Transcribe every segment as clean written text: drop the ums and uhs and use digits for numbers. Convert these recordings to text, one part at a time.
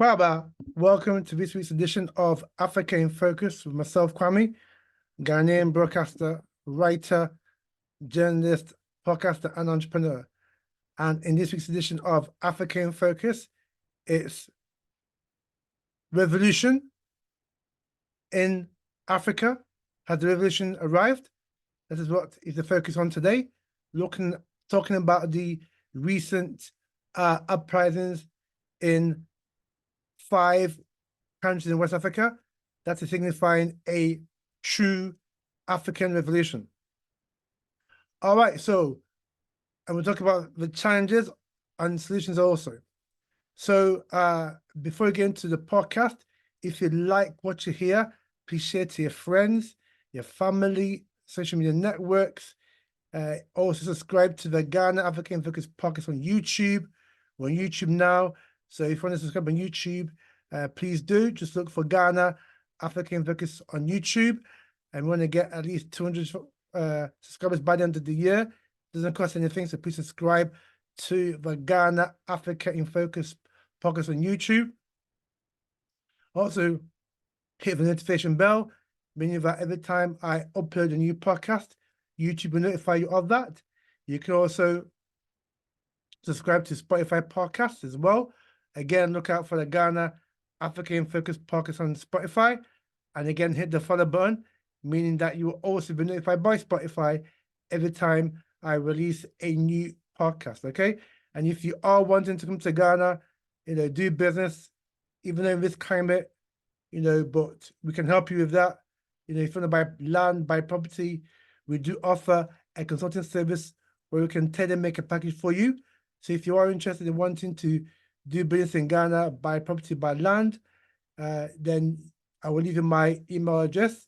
Kwame, welcome to this week's edition of Africa in Focus with myself, Kwame, Ghanaian broadcaster, writer, journalist, podcaster, and entrepreneur. And in this week's edition of Africa in Focus, it's revolution in Africa. Has the revolution arrived? This is what is the focus on today. Talking about the recent uprisings in 5 countries in West Africa that is signifying a true African revolution. All right, and we'll talk about the challenges and solutions also. So before we get into the podcast, if you like what you hear, please share to your friends, your family, social media networks. Also subscribe to the Ghana Africa in Focus podcast on YouTube. We're on YouTube now. So if you want to subscribe on YouTube, please do. Just look for Ghana Africa in Focus on YouTube. And we want to get at least 200 subscribers by the end of the year. It doesn't cost anything, so please subscribe to the Ghana Africa in Focus podcast on YouTube. Also, hit the notification bell, meaning that every time I upload a new podcast, YouTube will notify you of that. You can also subscribe to Spotify podcasts as well. Again, look out for the Ghana Africa in Focus podcast on Spotify. And again, hit the follow button, meaning that you will also be notified by Spotify every time I release a new podcast, okay? And if you are wanting to come to Ghana, do business, even though in this climate, but we can help you with that. If you want to buy land, buy property, we do offer a consulting service where we can tailor make a package for you. So if you are interested in wanting to do business in Ghana, buy property, buy land, then I will leave you my email address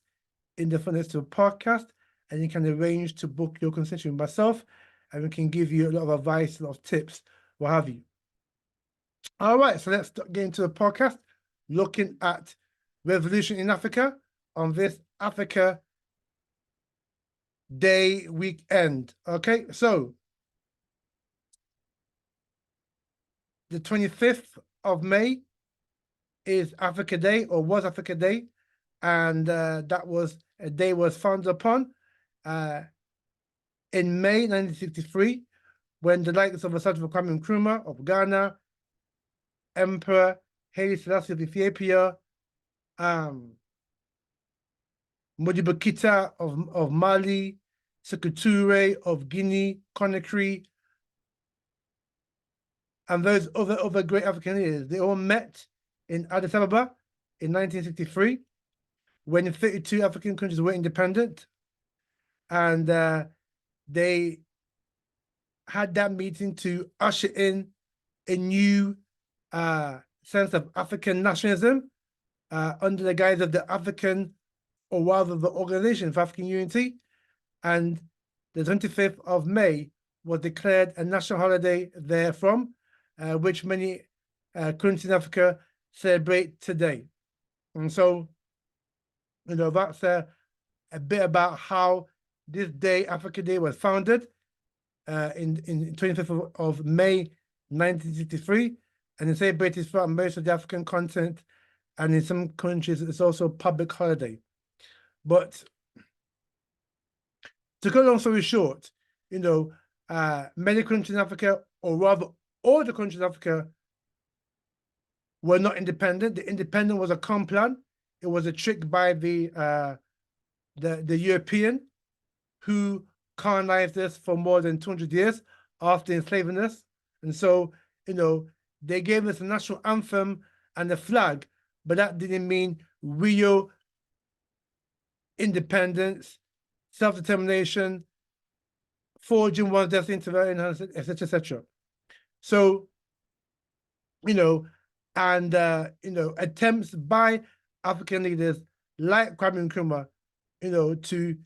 in the front to a podcast, and you can arrange to book your consultation with myself, and we can give you a lot of advice, a lot of tips, what have you. All right, so let's get into the podcast, looking at revolution in Africa on this Africa Day weekend. Okay, so the 25th of May is Africa Day, or was Africa Day, and that was a day was founded upon in May 1963, when the likes of Kwame Nkrumah of Ghana, Emperor Haile Selassie of Ethiopia, Modibo Keita of Mali, Sékou Touré of Guinea, Conakry, and those other great African leaders, they all met in Addis Ababa in 1963, when 32 African countries were independent. And they had that meeting to usher in a new sense of African nationalism under the guise of the African, or rather the Organization for African Unity. And the 25th of May was declared a national holiday therefrom, which many countries in Africa celebrate today. And so, that's a bit about how this day, Africa Day, was founded in 25th of May 1963, and it's celebrated throughout most of the African continent, and in some countries it's also a public holiday. But to cut a long story short, many countries in Africa, or rather all the countries in Africa, were not independent. The independence was a con plan. It was a trick by the European, who colonized us for more than 200 years after enslaving us. And so, they gave us a national anthem and a flag, but that didn't mean real independence, self-determination, forging one's destiny into their own hands, etc., etc. So, attempts by African leaders like Kwame Nkrumah, to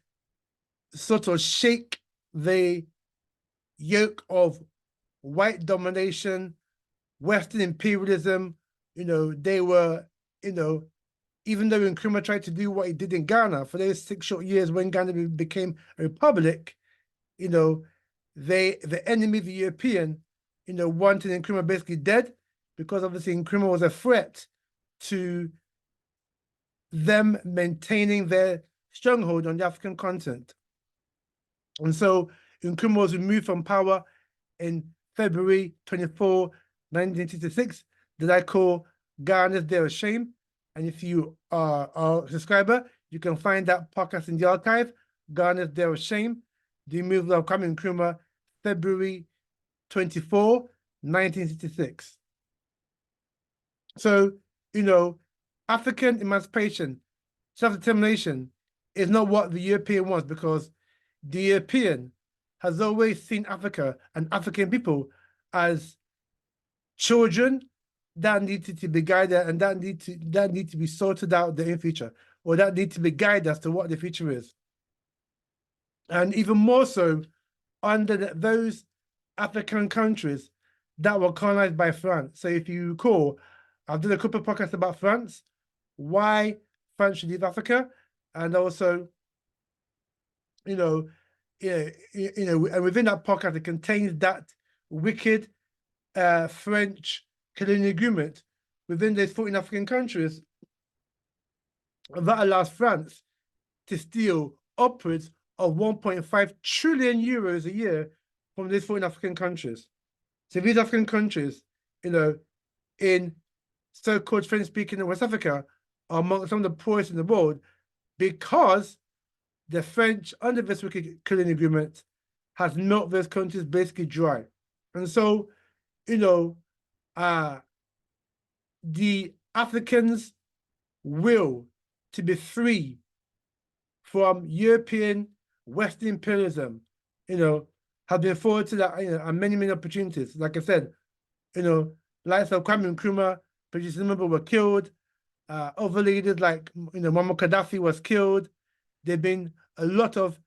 sort of shake the yoke of white domination, Western imperialism. They were, even though Nkrumah tried to do what he did in Ghana for those 6 short years when Ghana became a republic, the enemy, the European, wanted Nkrumah basically dead, because obviously Nkrumah was a threat to them maintaining their stronghold on the African continent. And so Nkrumah was removed from power in February 24, 1966, that I call Ghana's Day of Shame. And if you are a subscriber, you can find that podcast in the archive, Ghana's Day of Shame, the removal of Kwame Nkrumah, February 24, 1966. So, you know, African emancipation, self-determination is not what the European wants, because the European has always seen Africa and African people as children that needed to be guided and that need to be sorted out the in future, or that need to be guided as to what the future is. And even more so under those African countries that were colonized by France. So if you recall, I've done a couple of podcasts about France, why France should leave Africa, and also, and within that podcast, it contains that wicked French colonial agreement within those 14 African countries that allows France to steal upwards of 1.5 trillion euros a year from these 14 African countries. So these African countries, in so-called French-speaking West Africa, are among some of the poorest in the world, because the French, under this wicked colonial agreement, has milked those countries basically dry. And so, the Africans' will to be free from European Western imperialism, have been forwarded to that, and many, many opportunities. Like I said, likes of Kwame Nkrumah, Patrice Lumumba were killed. Other leaders like, Muammar Gaddafi was killed. There've been a lot of,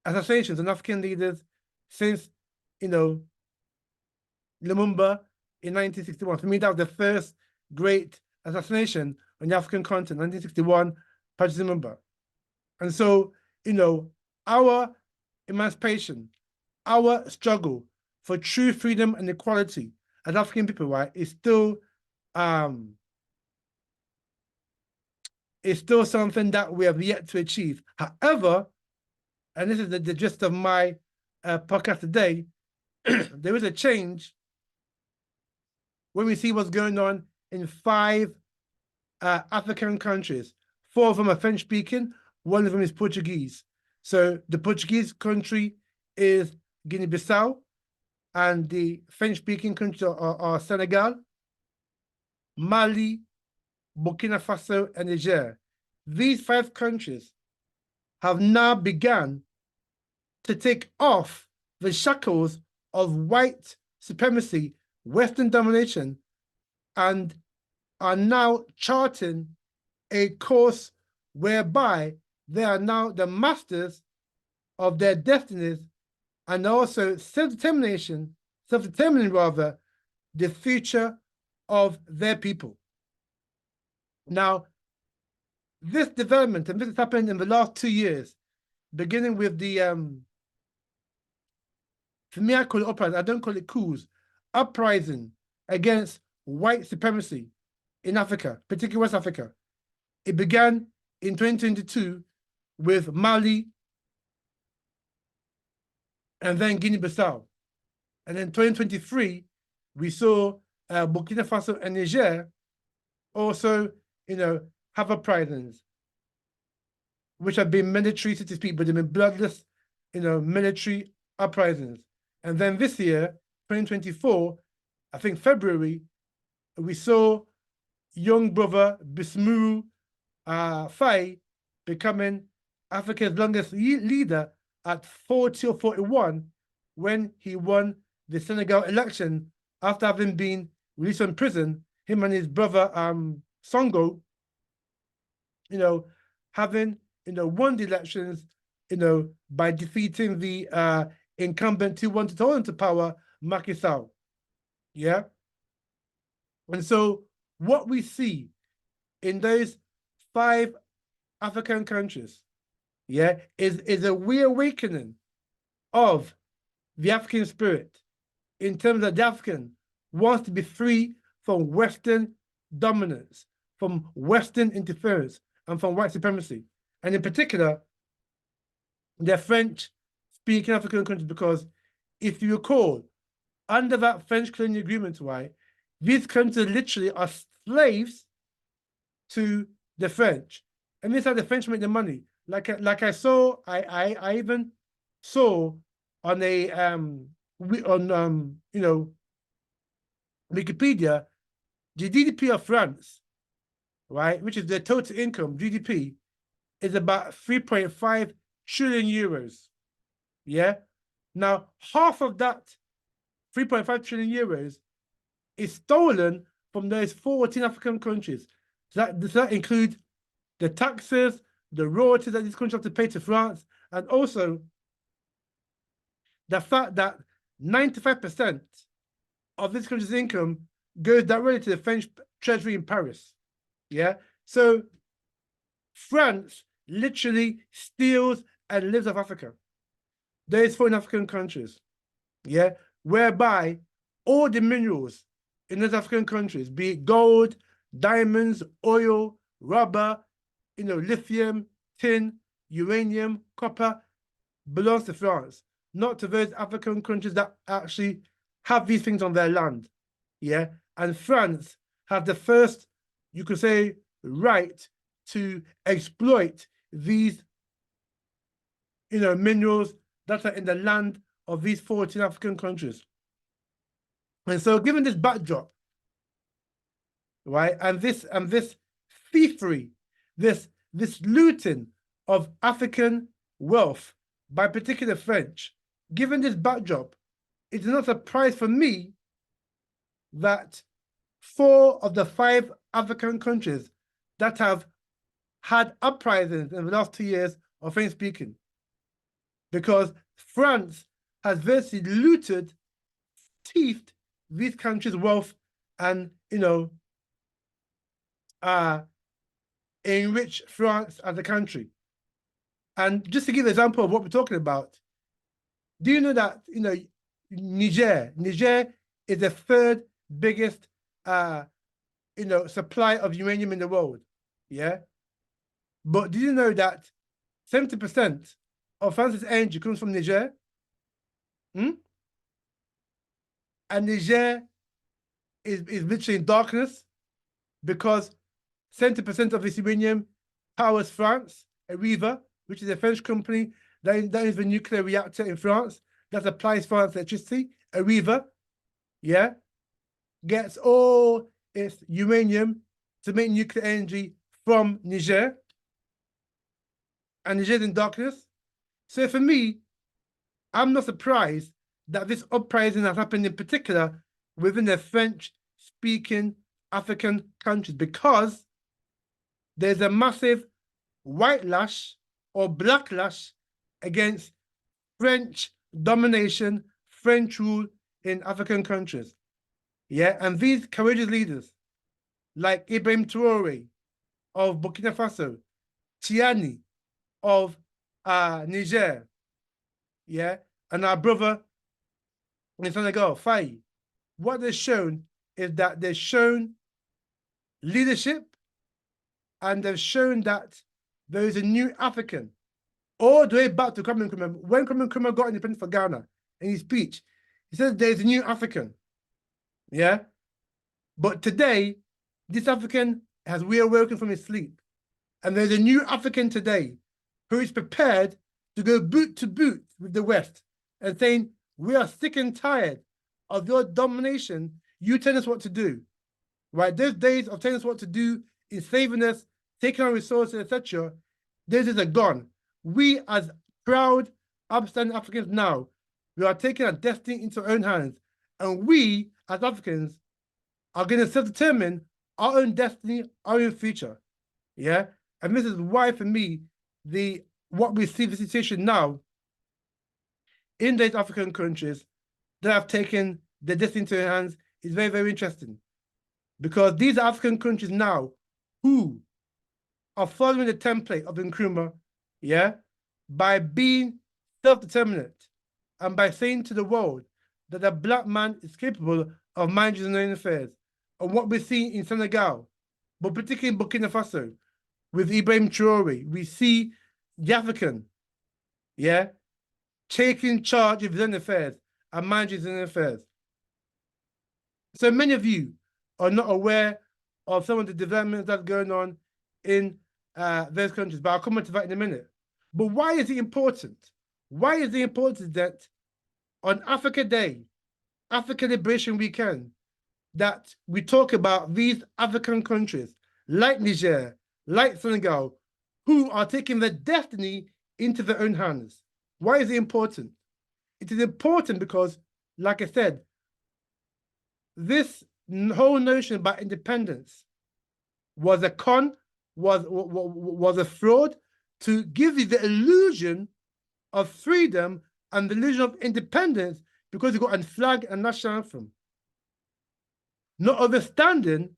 assassinations on African leaders since, Lumumba in 1961. For me, that was the first great assassination on the African continent, 1961, Patrice Lumumba. And so, our emancipation, our struggle for true freedom and equality as African people, right, is still something that we have yet to achieve. However, and this is the gist of my podcast today, there is a change when we see what's going on in 5 African countries. 4 of them are French-speaking, 1 of them is Portuguese. So the Portuguese country is Guinea-Bissau, and the French-speaking countries are Senegal, Mali, Burkina Faso, and Niger. These 5 countries have now begun to take off the shackles of white supremacy, Western domination, and are now charting a course whereby they are now the masters of their destinies, and also self-determining rather, the future of their people. Now, this development, and this has happened in the last 2 years, beginning with the, for me, I call it uprising, I don't call it coups, uprising against white supremacy in Africa, particularly West Africa. It began in 2022 with Mali and then Guinea-Bissau. And in 2023, we saw Burkina Faso and Niger also, have uprisings, which have been military, so to speak, but they've been bloodless, military uprisings. And then this year, 2024, I think February, we saw young brother Bismuru Faye becoming Africa's longest leader at 40 or 41 when he won the Senegal election after having been released from prison. Him and his brother Songo, having won the elections, by defeating the incumbent who wanted to hold into power, Macky Sall. Yeah. And so what we see in those 5 African countries, yeah, is a reawakening of the African spirit, in terms of the African wants to be free from Western dominance, from Western interference, and from white supremacy. And in particular, the French-speaking African countries, because if you recall, under that French colonial agreement, right, these countries literally are slaves to the French. And this is how the French make the money. Like I saw, I even saw on a Wikipedia, the GDP of France, right, which is their total income, GDP, is about 3.5 trillion euros. Yeah. Now, half of that 3.5 trillion euros is stolen from those 14 African countries. So that includes the taxes, the royalties that these countries have to pay to France, and also the fact that 95% of this country's income goes directly to the French treasury in Paris. Yeah. So France literally steals and lives off Africa. Those 14 African countries. Yeah. Whereby all the minerals in those African countries, be it gold, diamonds, oil, rubber, lithium, tin, uranium, copper, belongs to France, not to those African countries that actually have these things on their land. Yeah. And France have the first, you could say, right to exploit these, minerals that are in the land of these 14 African countries. And so given this backdrop, right, and this thievery, this looting of African wealth by particular French, given this backdrop, it's not a surprise for me that 4 of the 5 African countries that have had uprisings in the last 2 years are French speaking. Because France has virtually looted, thieved these countries' wealth and, enrich France as a country. And just to give an example of what we're talking about, do you know that, Niger is the 3rd biggest, supply of uranium in the world, yeah? But did you know that 70% of France's energy comes from Niger? And Niger is literally in darkness because 70% of this uranium powers France, Areva, which is a French company that is the nuclear reactor in France that supplies France electricity. Areva, yeah, gets all its uranium to make nuclear energy from Niger. And Niger's in darkness. So for me, I'm not surprised that this uprising has happened in particular within the French-speaking African countries, because there's a massive white lash or blacklash against French domination, French rule in African countries. Yeah, and these courageous leaders like Ibrahim Traore of Burkina Faso, Tiani of Niger, yeah, and our brother in Senegal, Faye, what they've shown is that they've shown leadership, and they've shown that there is a new African, all the way back to Kwame Nkrumah. When Kwame Nkrumah got independence for Ghana, in his speech, he said there's a new African, yeah? But today, this African has reawakened from his sleep, and there's a new African today who is prepared to go boot to boot with the West and saying, we are sick and tired of your domination. You tell us what to do, right? Those days of telling us what to do, enslaving us, taking our resources, etc., those days are gone. We, as proud, upstanding Africans now, we are taking our destiny into our own hands. And we, as Africans, are going to self-determine our own destiny, our own future. Yeah? And this is why, for me, what we see the situation now in these African countries that have taken their destiny into their hands is very, very interesting. Because these African countries now who are following the template of Nkrumah, yeah, by being self-determinate and by saying to the world that a Black man is capable of managers and own affairs. And what we're seeing in Senegal, but particularly in Burkina Faso, with Ibrahim Traore, we see the African, yeah, taking charge of his own affairs and managing his own affairs. So many of you are not aware of some of the developments that's going on in those countries, but I'll come on to that in a minute. But why is it important? Why is it important that on Africa Day, Africa Liberation Weekend, that we talk about these African countries like Niger, like Senegal, who are taking their destiny into their own hands? Why is it important? It is important because, like I said, this whole notion about independence was a was a fraud to give you the illusion of freedom and the illusion of independence because you got a flag and national anthem. Not understanding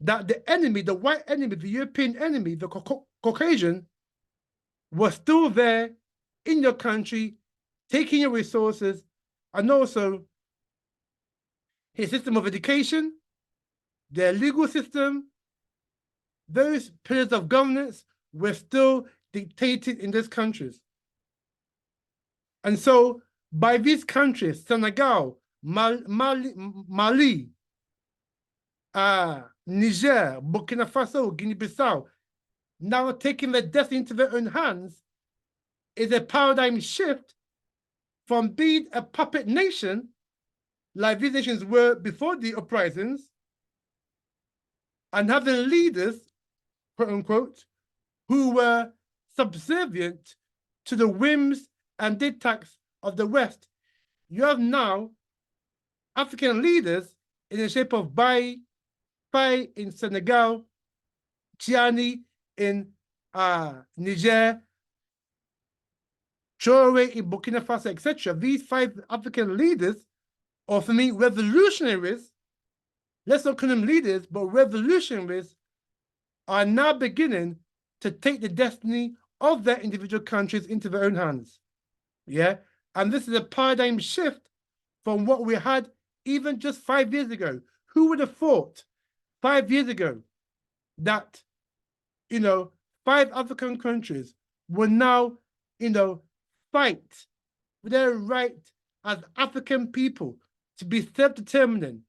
that the enemy, the white enemy, the European enemy, the Caucasian, was still there in your country, taking your resources, and also his system of education, their legal system, those pillars of governance were still dictated in these countries. And so by these countries, Senegal, Mali, Niger, Burkina Faso, Guinea-Bissau, now taking their destiny into their own hands, is a paradigm shift from being a puppet nation, like these nations were before the uprisings, and having leaders, quote unquote, who were subservient to the whims and diktats of the West. You have now African leaders in the shape of Faye in Senegal, Tiani in Niger, Traore in Burkina Faso, etc. These 5 African leaders, or for me, revolutionaries, let's not call them leaders, but revolutionaries, are now beginning to take the destiny of their individual countries into their own hands. Yeah. And this is a paradigm shift from what we had even just 5 years ago. Who would have thought 5 years ago that, 5 African countries will now, fight for their right as African people to be self-determining,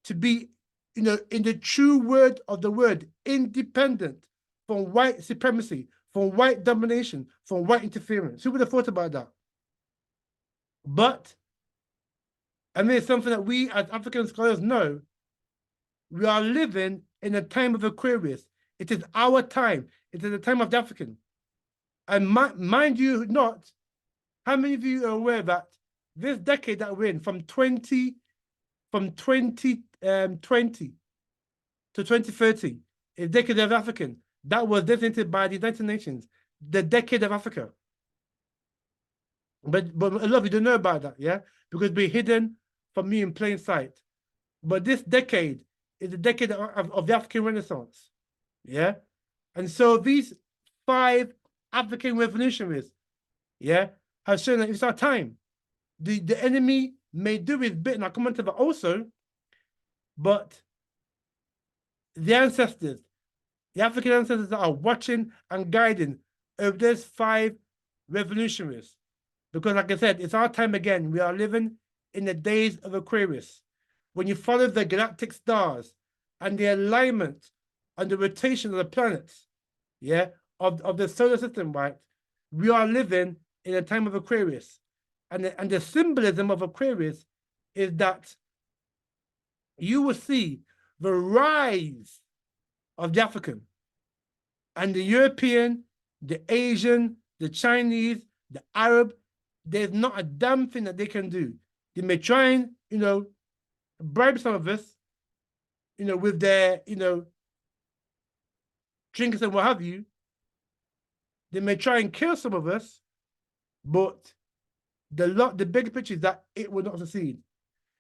to be, in the true word of the word, independent from white supremacy, from white domination, from white interference? Who would have thought about that? But, and it's something that we as African scholars know, we are living in a time of Aquarius. It is our time. It is the time of the African. And mind you not, how many of you are aware that this decade that we're in, from 2020 to 2030, is decade of African. That was designated by the United Nations, the decade of Africa. But a lot of you don't know about that, yeah? Because we're hidden from me in plain sight. But this decade is the decade of the African Renaissance, yeah? And so these 5 African revolutionaries, yeah, have shown that it's our time. The enemy may do his bit, and I'll come on to that also, but the ancestors, the African ancestors that are watching and guiding over those 5 revolutionaries. Because like I said, it's our time again. We are living in the days of Aquarius. When you follow the galactic stars and the alignment and the rotation of the planets, yeah, of the solar system, right? We are living in a time of Aquarius. And the symbolism of Aquarius is that you will see the rise of the African and the European, the Asian, the Chinese, the Arab. There's not a damn thing that they can do. They may try and, bribe some of us, with their, trinkets and what have you. They may try and kill some of us, but the big picture is that it will not succeed.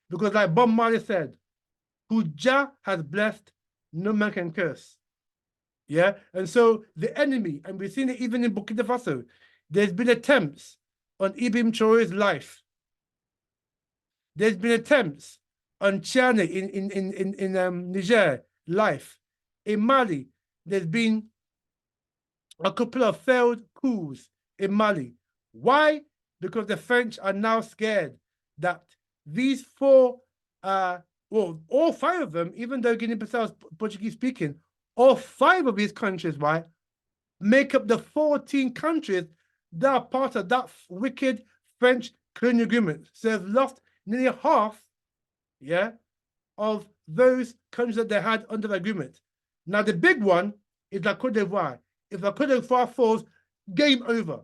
Because like Bob Marley said, who Jah has blessed, no man can curse. Yeah. And so the enemy, and we've seen it even in Burkina Faso, there's been attempts on Ibrahim Traore's life. There's been attempts on China in Niger, life. In Mali, there's been a couple of failed coups in Mali. Why? Because the French are now scared that these four, well, all five of them, even though Guinea-Bissau is Portuguese speaking, all five of these countries, right, make up the 14 countries that are part of that wicked French colonial agreement. So they've lost nearly half, yeah, of those countries that they had under the agreement. Now, the big one is La Côte d'Ivoire. If La Côte d'Ivoire falls, game over.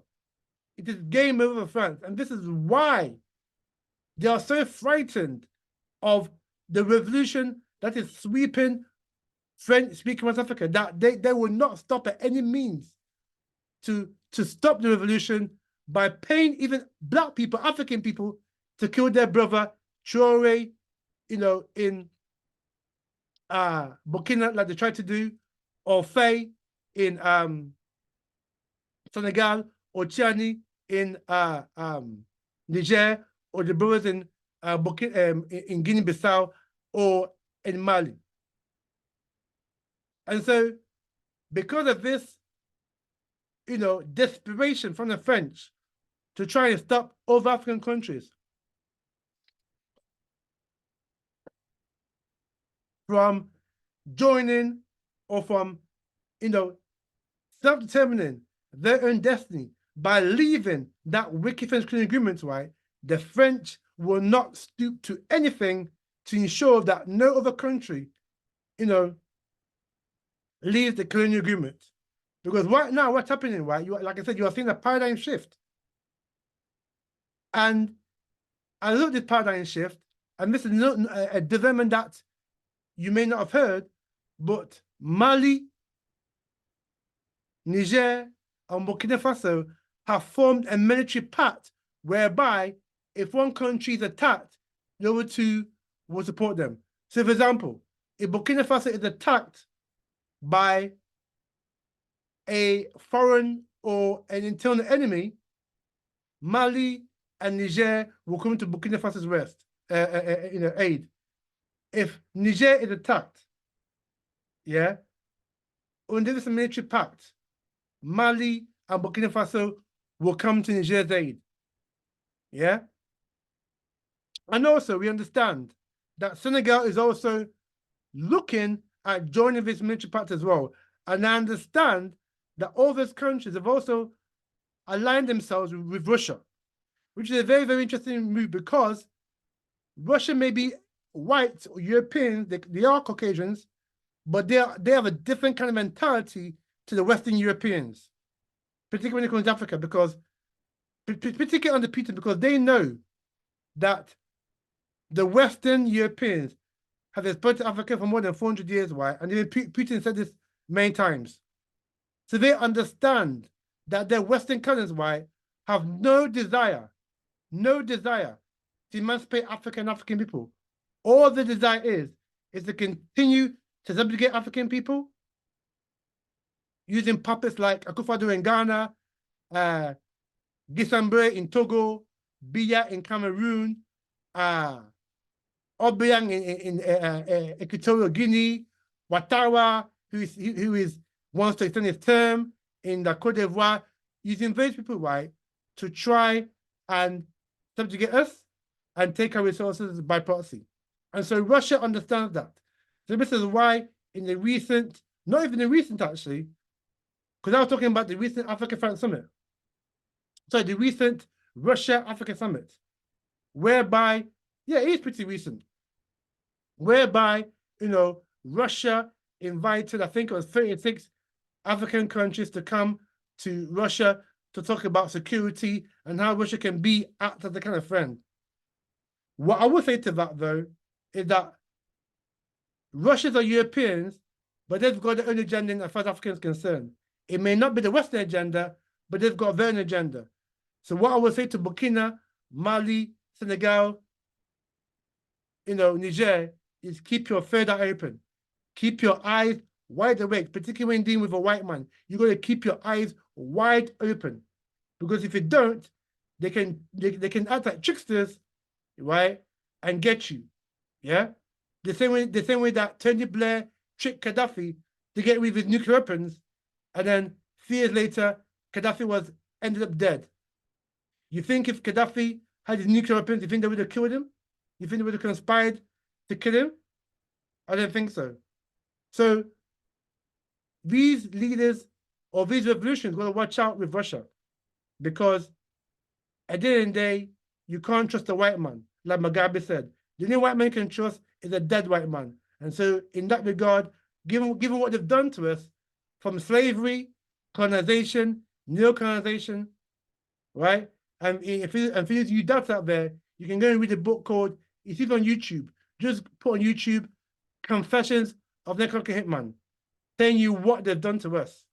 It is game over for France. And this is why they are so frightened of the revolution that is sweeping French-speaking West Africa, that they will not stop at any means to stop the revolution by paying even Black people, African people, to kill their brother Traore, you know, in Burkina, like they tried to do, or Faye in Senegal, or Tiani in Niger, or the brothers in in Guinea-Bissau, or in Mali. And so, because of this, you know, desperation from the French to try and stop other African countries from joining or from, you know, self-determining their own destiny by leaving that wicked French colonial agreement, right? The French will not stoop to anything to ensure that no other country, you know, leaves the colonial agreement. Because right now, what's happening, right? You, like I said, you are seeing a paradigm shift. And I love this paradigm shift, and this is not a development that you may not have heard, but Mali, Niger, and Burkina Faso have formed a military pact whereby if one country is attacked, the other two will support them. So, for example, if Burkina Faso is attacked by a foreign or an internal enemy, Mali and Niger will come to Burkina Faso's aid. If Niger is attacked, yeah, under this military pact, Mali and Burkina Faso will come to Niger's aid. Yeah. And also, we understand that Senegal is also looking at joining this military pact as well. And I understand that all those countries have also aligned themselves with Russia, which is a very, very interesting move, because Russia may be white or European, they are Caucasians, but they have a different kind of mentality to the Western Europeans, particularly when it comes to Africa, because particularly under Putin, because they know that the Western Europeans have exploited Africa for more than 400 years, right? And even Putin said this many times. So they understand that their Western cousins, right, have no desire to emancipate African people. All the desire is to continue to subjugate African using puppets like Akufo-Addo in Ghana, Gisambé in Togo, Biya in Cameroon, Obiang in Equatorial Guinea, Ouattara, who wants to extend his term in the Côte d'Ivoire, using those people, right, to try and subjugate us and take our resources by proxy. And so Russia understands that. So this is why in the recent, not even the recent actually, because I was talking about the recent Africa-France summit. So the recent Russia-Africa summit, whereby, yeah, it is pretty recent, whereby, you know, Russia invited, I think it was 36 African countries to come to Russia to talk about security and how Russia can act as a kind of friend. What I would say to that, though, is that Russians are Europeans, but they've got their own agenda as far as Africa is concerned. It may not be the Western agenda, but they've got their own agenda. So what I would say to Burkina, Mali, Senegal, you know, Niger, is keep your third eye open. Keep your eyes wide awake, particularly when dealing with a white man. You got to keep your eyes wide open, because if you don't, they can act like tricksters, right, and get you. Yeah, the same way that Tony Blair tricked Gaddafi to get rid of his nuclear weapons, and then 3 years later, Gaddafi ended up dead. You think if Gaddafi had his nuclear weapons, you think they would have killed him? You think they would have conspired to kill him? I don't think so. So these leaders or these revolutions got to watch out with Russia, because at the end of the day, you can't trust a white man. Like Mugabe said, the only white man can trust is a dead white man. And so in that regard, given what they've done to us, from slavery, colonization, neo-colonization, right? And for you doubts out there, you can go and read a book called, it's even on YouTube. Just put on YouTube, Confessions of an Economic Hitman, telling you what they've done to us,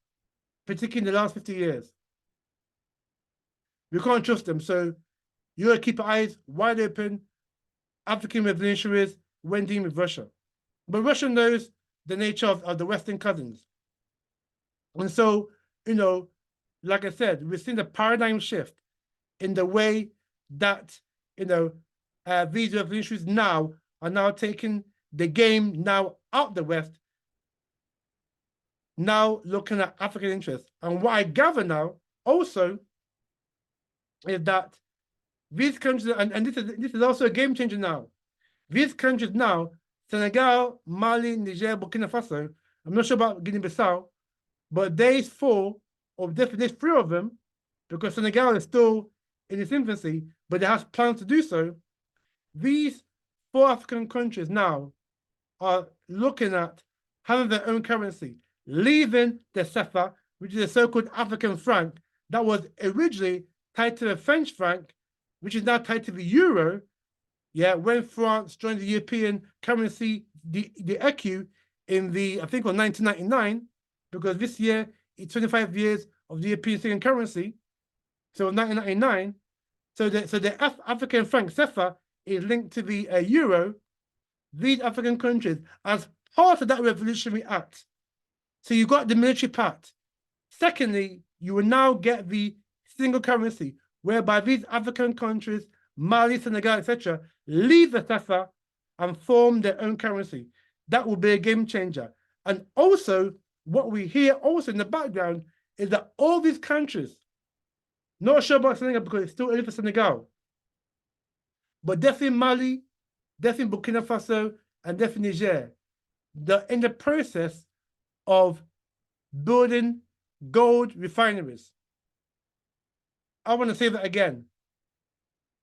particularly in the last 50 years. We can't trust them. So you gotta keep your eyes wide open. African revolutionaries when dealing with Russia. But Russia knows the nature of the Western cousins. And so, like I said, we've seen a paradigm shift in the way that, these revolutionaries now are now taking the game now out the West, now looking at African interests. And what I gather now also is that these countries, and this is also a game changer now. These countries now, Senegal, Mali, Niger, Burkina Faso, I'm not sure about Guinea-Bissau, but there's 4, or definitely there's 3 of them, because Senegal is still in its infancy, but it has plans to do so. These 4 African countries now are looking at having their own currency, leaving the CFA, which is a so-called African franc that was originally tied to the French franc, which is now tied to the euro. Yeah, when France joined the European currency, the ECU, in I think it was 1999, because this year it's 25 years of the European single currency. So 1999, so the African franc CFA is linked to the euro. These African countries, as part of that revolutionary act, so you got the military part. Secondly, you will now get the single currency, whereby these African countries, Mali, Senegal, etc., leave the CFA and form their own currency. That will be a game changer. And also, what we hear also in the background is that all these countries, not sure about Senegal because it's still early for Senegal, but definitely Mali, definitely Burkina Faso, and definitely Niger, they're in the process of building gold refineries. I want to say that again.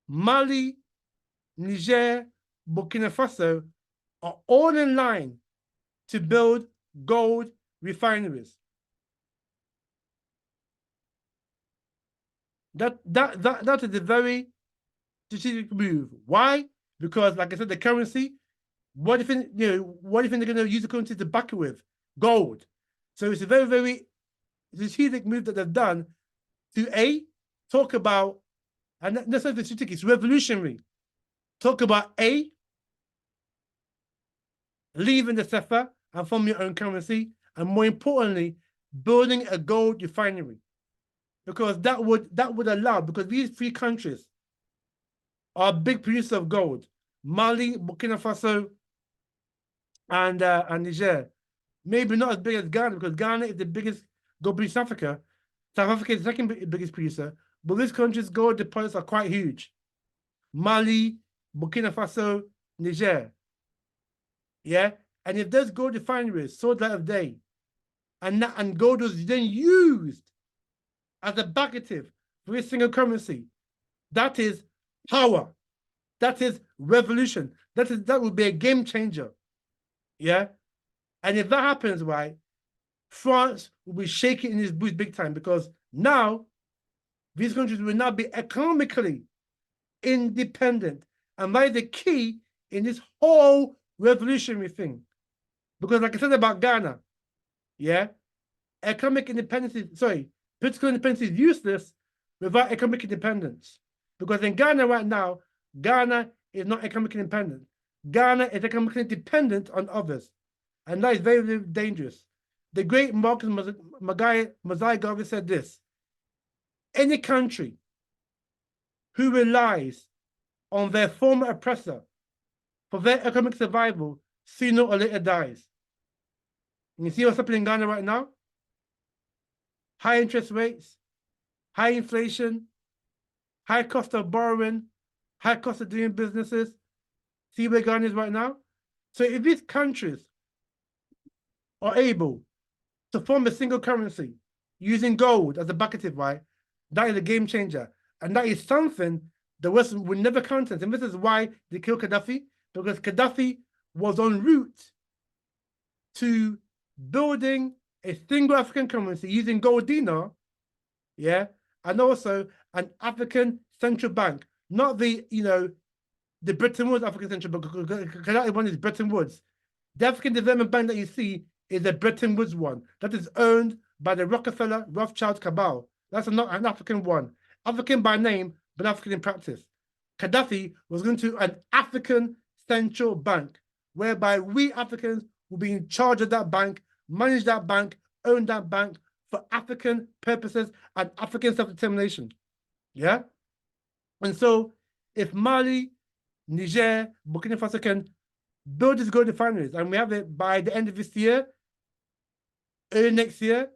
Mali, Niger, Burkina Faso are all in line to build gold refineries. That is a very strategic move. Why? Because, like I said, the currency. What if they're going to use the currency to back it with? Gold. So it's a very, very strategic move that they've done to talk about, and that's not the strategic, it's revolutionary. Talk about leaving the CFA and forming your own currency, and more importantly, building a gold refinery. Because that would allow, because these 3 countries are big producers of gold. Mali, Burkina Faso, and Niger. Maybe not as big as Ghana, because Ghana is the biggest gold producer in Africa. South Africa is the second biggest producer, but these countries' gold deposits are quite huge. Mali, Burkina Faso, Niger. Yeah, and if there's gold refineries sold out of day, and gold was then used as a backative for a single currency, that is power. That is revolution. That would be a game changer. Yeah, and if that happens, right, France will be shaking in his boots big time, because now these countries will now be economically independent, and that is the key in this whole revolutionary thing. Because, like I said about Ghana, yeah, political independence is useless without economic independence. Because in Ghana right now, Ghana is not economically independent. Ghana is economically dependent on others. And that is very, very dangerous. The great Marcus Mosiah Garvey said this: any country who relies on their former oppressor for their economic survival sooner or later dies. And you see what's happening in Ghana right now? High interest rates, high inflation, high cost of borrowing, high cost of doing businesses. See where Ghana is right now? So if these countries are able to form a single currency using gold as a bucketed, right, that is a game changer. And that is something the West would never countenance. And this is why they killed Gaddafi, because Gaddafi was en route to building a single African currency using gold dinar, yeah, and also an African central bank, not the, the Bretton Woods African central bank, because that one is Bretton Woods. The African Development Bank that you see is the Bretton Woods one that is owned by the Rockefeller Rothschild cabal. That's not an African one. African by name, but African in practice. Gaddafi was going to an African central bank, whereby we Africans will be in charge of that bank, manage that bank, own that bank for African purposes and African self-determination. Yeah? And so if Mali, Niger, Burkina Faso can build these gold refineries, and we have it by the end of this year, early next year,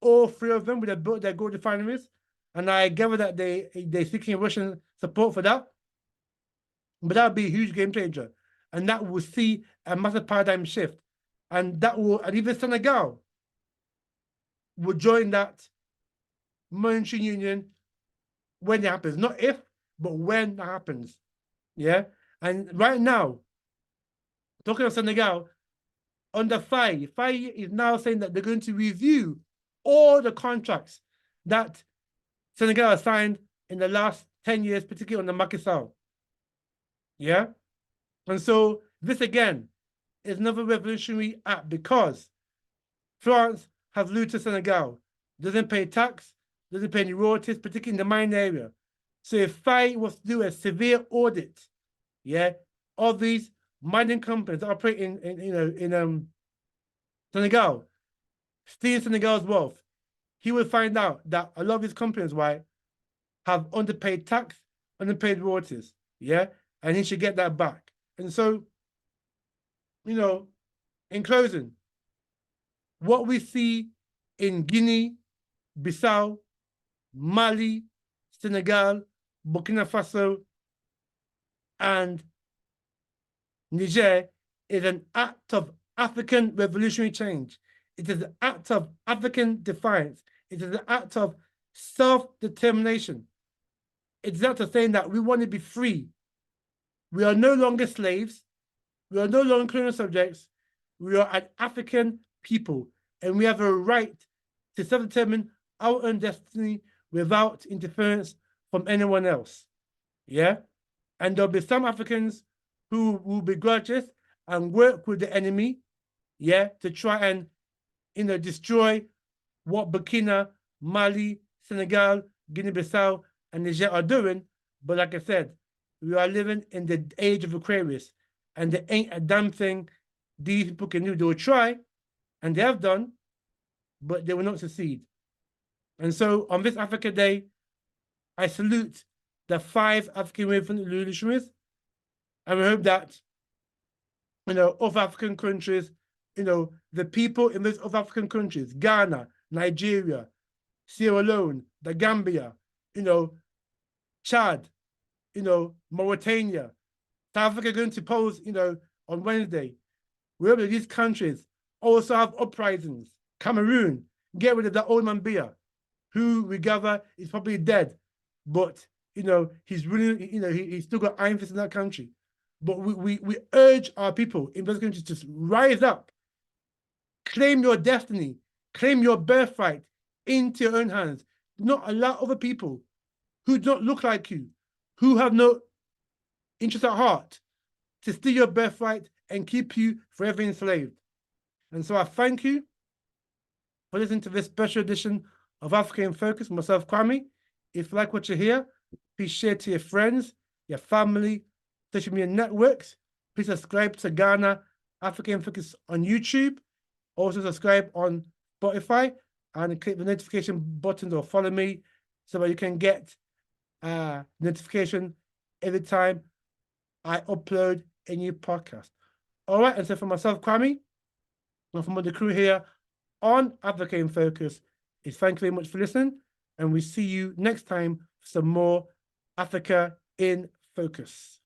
all three of them would have built their gold refineries, and I gather that they're seeking Russian support for that. But that would be a huge game changer, and that will see a massive paradigm shift, and that will, and even Senegal will join that monetary union when it happens, not if, but when that happens. Yeah, and right now, talking of Senegal, under Faye is now saying that they're going to review all the contracts that Senegal has signed in the last 10 years, particularly on the Macky Sall. Yeah? And so this again is another revolutionary act because France has looted Senegal, doesn't pay tax, doesn't pay any royalties, particularly in the mine area. So if Faye was to do a severe audit, yeah, of these mining companies that operate in Senegal, stealing Senegal's wealth, he would find out that a lot of these companies, right, have underpaid tax, underpaid royalties, yeah, and he should get that back. And so, in closing, what we see in Guinea, Bissau, Mali, Senegal, Burkina Faso, and Niger is an act of African revolutionary change. It is an act of African defiance. It is an act of self-determination. It's not saying that we want to be free. We are no longer slaves. We are no longer colonial subjects. We are an African people, and we have a right to self-determine our own destiny without interference from anyone else. Yeah? And there'll be some Africans who will be grudges and work with the enemy, yeah, to try and, destroy what Burkina, Mali, Senegal, Guinea-Bissau, and Niger are doing. But like I said, we are living in the age of Aquarius, and there ain't a damn thing these people can do. They will try, and they have done, but they will not succeed. And so on this Africa Day, I salute the 5 African revolutionaries, and we hope that, of African countries, the people in those of African countries, Ghana, Nigeria, Sierra Leone, the Gambia, Chad, Mauritania, South Africa going to pose, on Wednesday. Wherever these countries also have uprisings. Cameroon, get rid of that old man Biya, who we gather is probably dead, but he's really, he's still got iron fist in that country. But we urge our people in those countries to rise up, claim your destiny, claim your birthright into your own hands. Do not allow other people who don't look like you, who have no interest at heart, to steal your birthright and keep you forever enslaved. And so I thank you for listening to this special edition of Africa in Focus. Myself, Kwame. If you like what you hear, please share to your friends, your family, social media networks. Please subscribe to Ghana Africa in Focus on YouTube. Also subscribe on Spotify and click the notification button or follow me so that you can get notification every time I upload a new podcast. All right, and so for myself, Kwame, and from the crew here on Africa in Focus, is thank you very much for listening, and we see you next time for some more Africa in Focus.